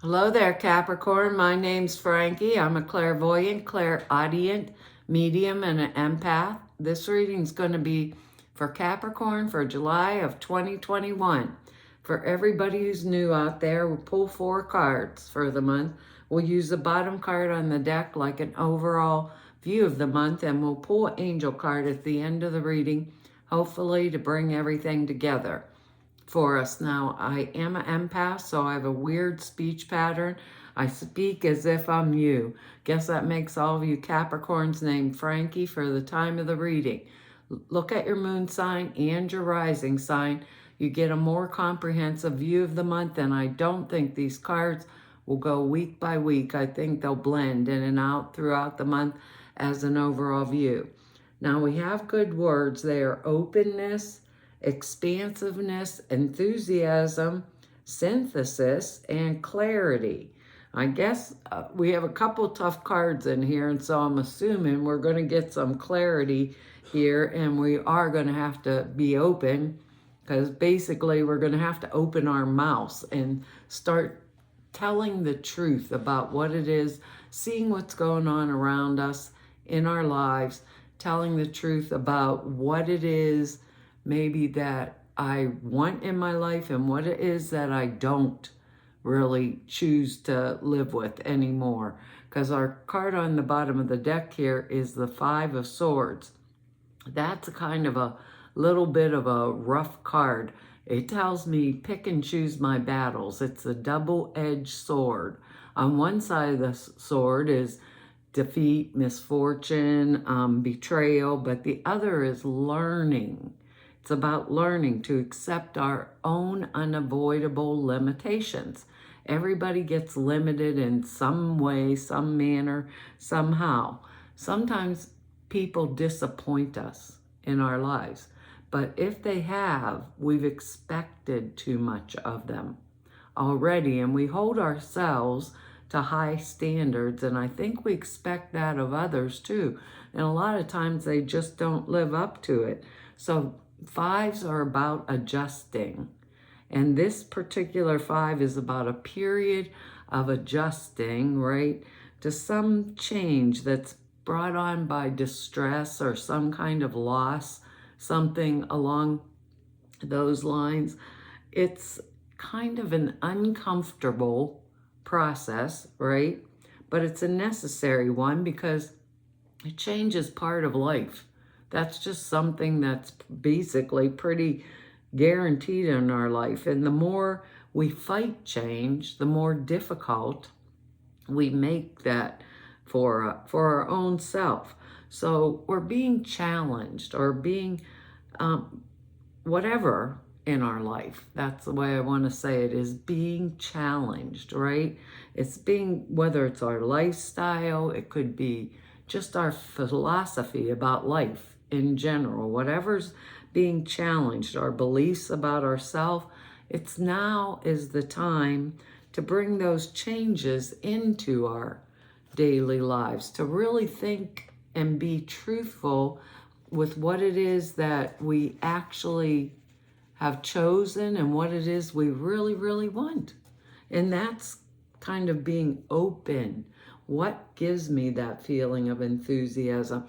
Hello there, Capricorn. My name's Frankie. I'm a clairvoyant, clairaudient, medium, and an empath. This reading's going to be for Capricorn for July of 2021. For everybody who's new out there, we'll pull 4 cards for the month. We'll use the bottom card on the deck like an overall view of the month, and we'll pull an angel card at the end of the reading, hopefully to bring everything together for us. Now, I am an empath, so I have a weird speech pattern. I speak as if I'm you. Guess that makes all of you Capricorns named Frankie for the time of the reading. Look at your moon sign and your rising sign. You get a more comprehensive view of the month, and I don't think these cards will go week by week. I think they'll blend in and out throughout the month as an overall view. Now, we have good words. They are openness, expansiveness, enthusiasm, synthesis, and clarity. I guess we have a couple tough cards in here, and so I'm assuming we're going to get some clarity here, and we are going to have to be open, because basically we're going to have to open our mouths and start telling the truth about what it is, seeing what's going on around us in our lives, telling the truth about what it is maybe that I want in my life and what it is that I don't really choose to live with anymore. Because our card on the bottom of the deck here is the 5 of Swords. That's a kind of a little bit of a rough card. It tells me pick and choose my battles. It's a double-edged sword. On one side of the sword is defeat, misfortune, betrayal, but the other is learning. It's about learning to accept our own unavoidable limitations. Everybody gets limited in some way, some manner, somehow. Sometimes people disappoint us in our lives, but if they have, we've expected too much of them already, and we hold ourselves to high standards, and I think we expect that of others too. And a lot of times they just don't live up to it. So 5s are about adjusting. And this particular 5 is about a period of adjusting, right, to some change that's brought on by distress or some kind of loss, something along those lines. It's kind of an uncomfortable process, right? But it's a necessary one because change is part of life. That's just something that's basically pretty guaranteed in our life. And the more we fight change, the more difficult we make that for our own self. So we're being challenged or being whatever in our life. That's the way I want to say it, is being challenged, right? It's being, whether it's our lifestyle, it could be just our philosophy about life in general, whatever's being challenged, our beliefs about ourselves. It's now is the time to bring those changes into our daily lives, to really think and be truthful with what it is that we actually have chosen and what it is we really, really want. And that's kind of being open. What gives me that feeling of enthusiasm?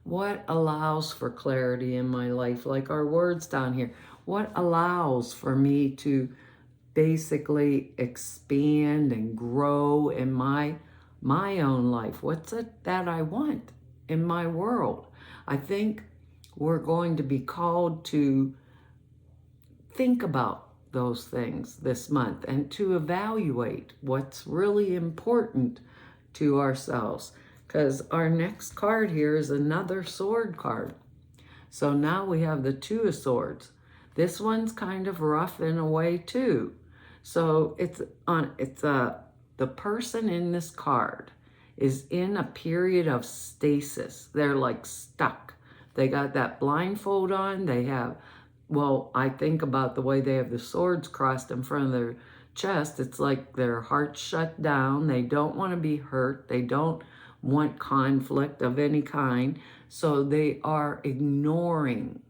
What allows for clarity in my life? Like our words down here. What allows for me to basically expand and grow in my own life? What's it that I want in my world? I think we're going to be called to think about those things this month and to evaluate what's really important to ourselves. Because our next card here is another sword card. So now we have the 2 of Swords. This one's kind of rough in a way too. So the person in this card is in a period of stasis. They're like stuck. They got that blindfold on. They have, well, I think about the way they have the swords crossed in front of their chest. It's like their heart's shut down. They don't want to be hurt. They don't want conflict of any kind. So they are ignoring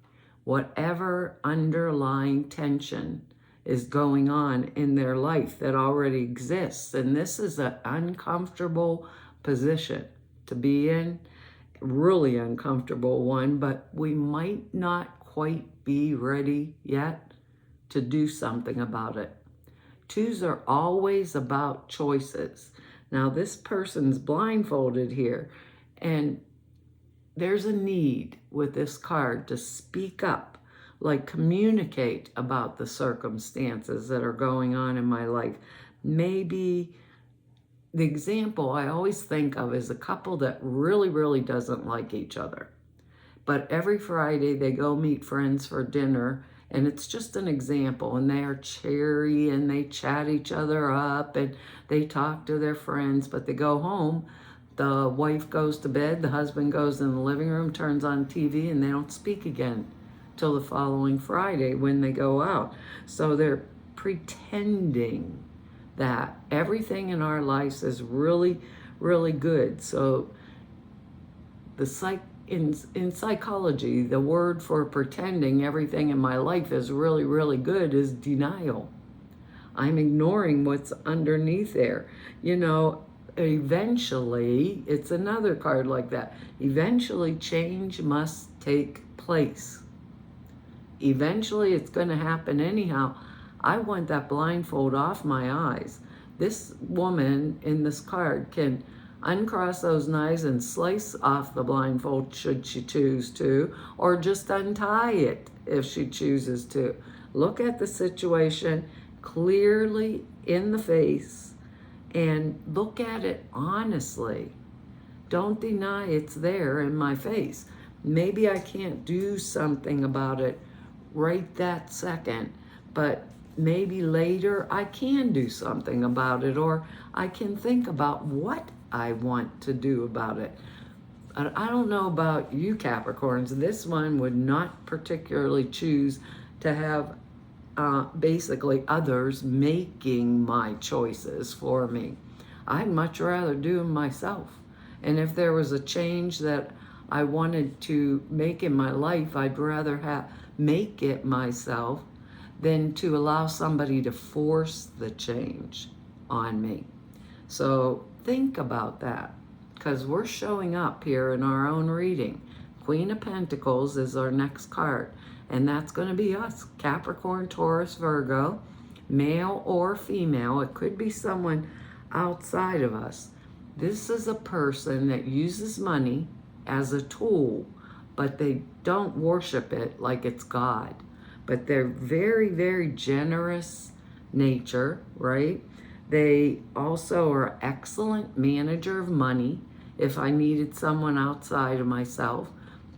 whatever underlying tension is going on in their life that already exists. And this is an uncomfortable position to be in, really uncomfortable one, but we might not quite be ready yet to do something about it. Twos are always about choices. Now, this person's blindfolded here, and there's a need with this card to speak up, like communicate about the circumstances that are going on in my life. Maybe the example I always think of is a couple that really, really doesn't like each other. But every Friday they go meet friends for dinner, and it's just an example, and they are cheery and they chat each other up and they talk to their friends, but they go home. The wife goes to bed, the husband goes in the living room, turns on TV, and they don't speak again till the following Friday when they go out. So they're pretending that everything in our lives is really, really good. So in psychology, the word for pretending everything in my life is really, really good is denial. I'm ignoring what's underneath there. You know, eventually, it's another card like that. Eventually, change must take place. Eventually, it's going to happen anyhow. I want that blindfold off my eyes. This woman in this card can uncross those knives and slice off the blindfold should she choose to, or just untie it if she chooses to. Look at the situation clearly in the face and look at it honestly. Don't deny it's there in my face. Maybe I can't do something about it right that second, but maybe later I can do something about it, or I can think about what I want to do about it. I don't know about you Capricorns. This one would not particularly choose to have basically others making my choices for me. I'd much rather do them myself. And if there was a change that I wanted to make in my life, I'd rather make it myself than to allow somebody to force the change on me. So think about that, because we're showing up here in our own reading. Queen of Pentacles is our next card, and that's going to be us, Capricorn, Taurus, Virgo, male or female. It could be someone outside of us. This is a person that uses money as a tool, but they don't worship it like it's God. But they're very, very generous nature, right? They also are excellent manager of money. If I needed someone outside of myself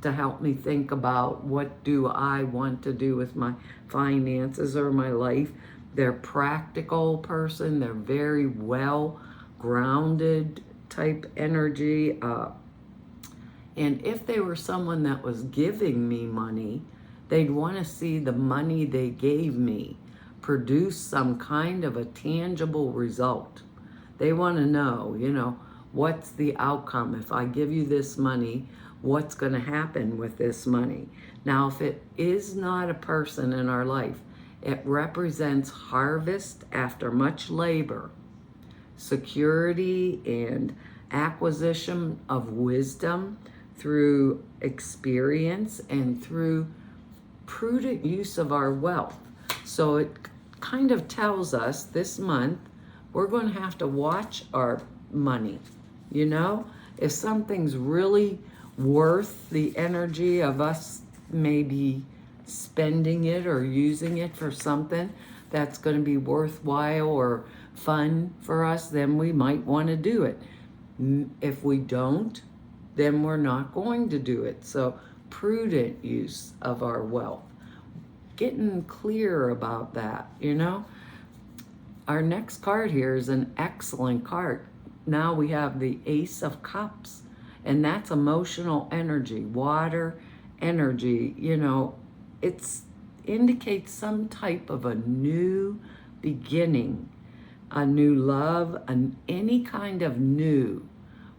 to help me think about what do I want to do with my finances or my life, they're practical person. They're very well grounded type energy. And if they were someone that was giving me money, they'd want to see the money they gave me produce some kind of a tangible result. They want to know, you know, what's the outcome? If I give you this money, what's going to happen with this money? Now, if it is not a person in our life, it represents harvest after much labor, security and acquisition of wisdom through experience and through prudent use of our wealth. So it kind of tells us this month we're going to have to watch our money. You know, if something's really worth the energy of us maybe spending it or using it for something that's going to be worthwhile or fun for us, then we might want to do it. If we don't, then we're not going to do it. So prudent use of our wealth. Getting clear about that, you know. Our next card here is an excellent card. Now we have the Ace of Cups, and that's emotional energy, water energy. You know, it indicates some type of a new beginning, a new love, any kind of new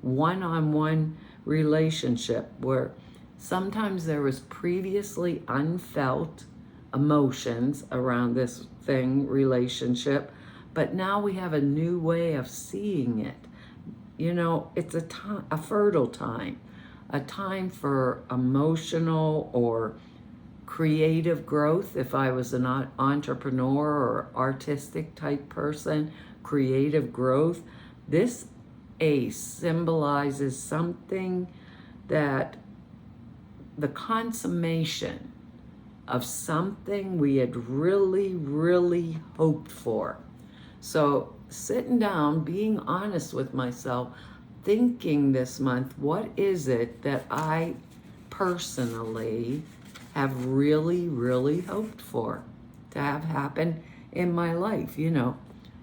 one-on-one relationship where sometimes there was previously unfelt emotions around this thing, relationship, but now we have a new way of seeing it. You know, it's a fertile time, a time for emotional or creative growth. If I was an entrepreneur or artistic type person, creative growth, this ace symbolizes something that the consummation of something we had really, really hoped for. So sitting down, being honest with myself, thinking this month, what is it that I personally have really, really hoped for to have happen in my life? You know,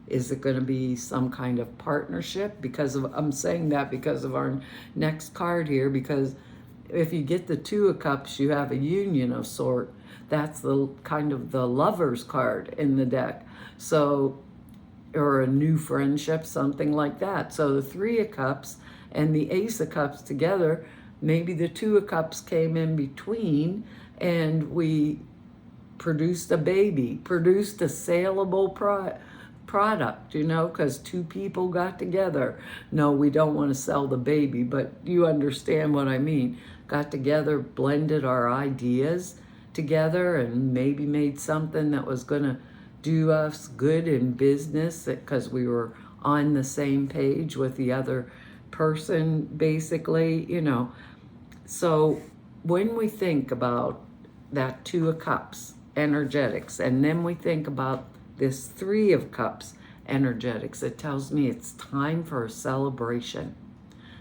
is it going to be some kind of partnership? Because of, I'm saying that because of our next card here, because if you get the Two of Cups, you have a union of sort. That's the kind of the Lover's card in the deck. So, or a new friendship, something like that. So the Three of Cups and the Ace of Cups together, maybe the Two of Cups came in between and we produced a baby, produced a saleable product, you know, because two people got together. No, we don't want to sell the baby, but you understand what I mean. Got together, blended our ideas together, and maybe made something that was going to do us good in business because we were on the same page with the other person, basically, you know. So when we think about that Two of Cups energetics, and then we think about this Three of Cups energetics, it tells me it's time for a celebration.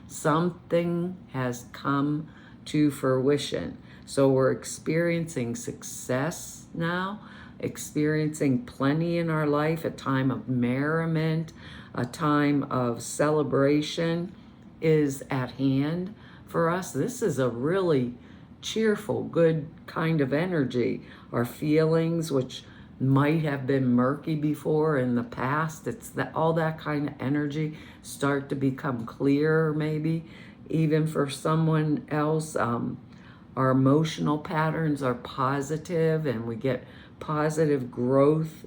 Something has come to fruition. So we're experiencing success now, experiencing plenty in our life, a time of merriment, a time of celebration is at hand for us. This is a really cheerful, good kind of energy. Our feelings, which might have been murky before in the past, it's that all that kind of energy start to become clearer, maybe even for someone else. Our emotional patterns are positive, and we get positive growth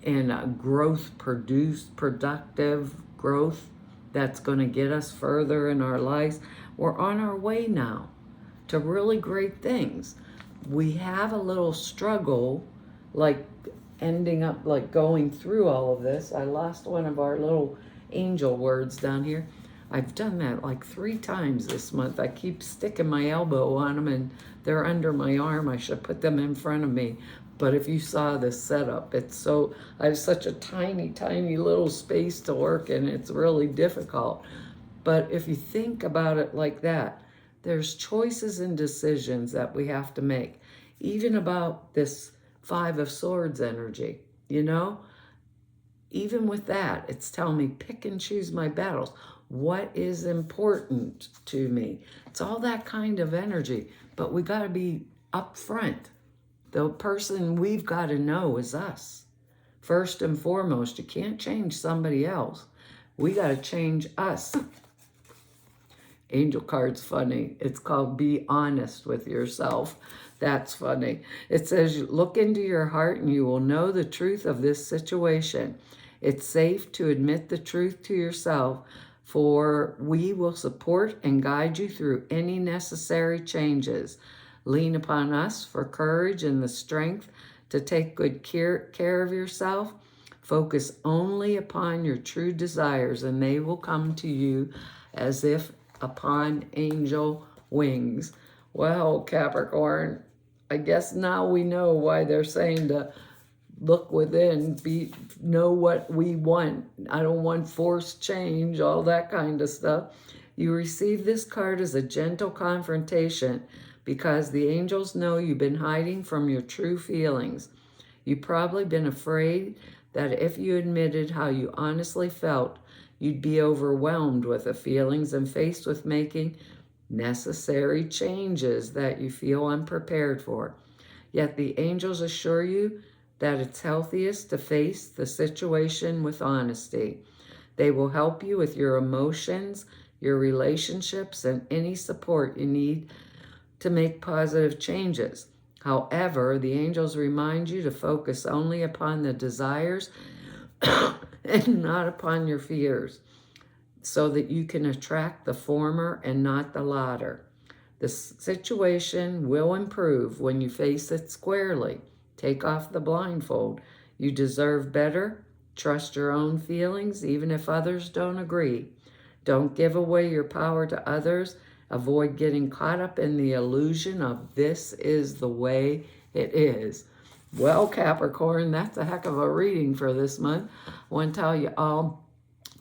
and productive growth that's going to get us further in our lives. We're on our way now to really great things. We have a little struggle, like ending up like going through all of this. I lost one of our little angel words down here. I've done that like 3 times this month. I keep sticking my elbow on them and they're under my arm. I should put them in front of me. But if you saw this setup, it's so, I have such a tiny, tiny little space to work in. It's really difficult. But if you think about it like that, there's choices and decisions that we have to make. Even about this Five of Swords energy, you know? Even with that, it's telling me pick and choose my battles. What is important to me? It's all that kind of energy, but we got to be upfront. The person we've got to know is us. First and foremost, you can't change somebody else. We got to change us. Angel card's funny. It's called Be Honest with Yourself. That's funny. It says, look into your heart and you will know the truth of this situation. It's safe to admit the truth to yourself, for we will support and guide you through any necessary changes. Lean upon us for courage and the strength to take good care of yourself. Focus only upon your true desires, and they will come to you as if upon angel wings. Well, Capricorn, I guess now we know why they're saying to look within, know what we want. I don't want forced change, all that kind of stuff. You receive this card as a gentle confrontation because the angels know you've been hiding from your true feelings. You've probably been afraid that if you admitted how you honestly felt, you'd be overwhelmed with the feelings and faced with making necessary changes that you feel unprepared for. Yet the angels assure you that it's healthiest to face the situation with honesty. They will help you with your emotions, your relationships, and any support you need to make positive changes. However, the angels remind you to focus only upon the desires and not upon your fears, so that you can attract the former and not the latter. The situation will improve when you face it squarely. Take off the blindfold. You deserve better. Trust your own feelings, even if others don't agree. Don't give away your power to others. Avoid getting caught up in the illusion of this is the way it is. Well, Capricorn, that's a heck of a reading for this month. I want to tell you all,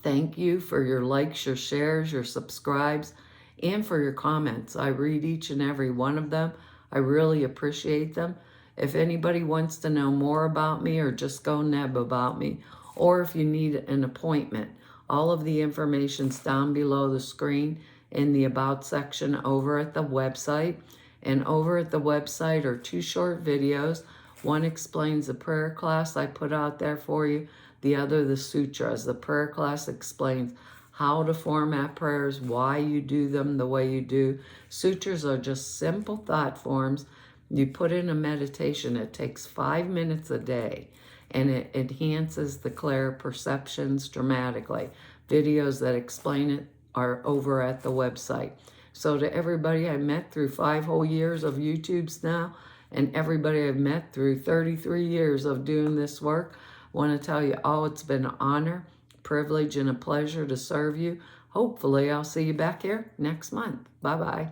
thank you for your likes, your shares, your subscribes, and for your comments. I read each and every one of them. I really appreciate them. If anybody wants to know more about me or just go neb about me, or if you need an appointment, all of the information's down below the screen in the About section over at the website. And over at the website are 2 short videos. One explains the prayer class I put out there for you. The other, the sutras. The prayer class explains how to format prayers, why you do them the way you do. Sutras are just simple thought forms. You put in a meditation. It takes 5 minutes a day, and it enhances the clear perceptions dramatically. Videos that explain it are over at the website. So to everybody I met through 5 whole years of YouTubes now, and everybody I've met through 33 years of doing this work, I want to tell you all it's been an honor, privilege, and a pleasure to serve you. Hopefully I'll see you back here next month. Bye-bye.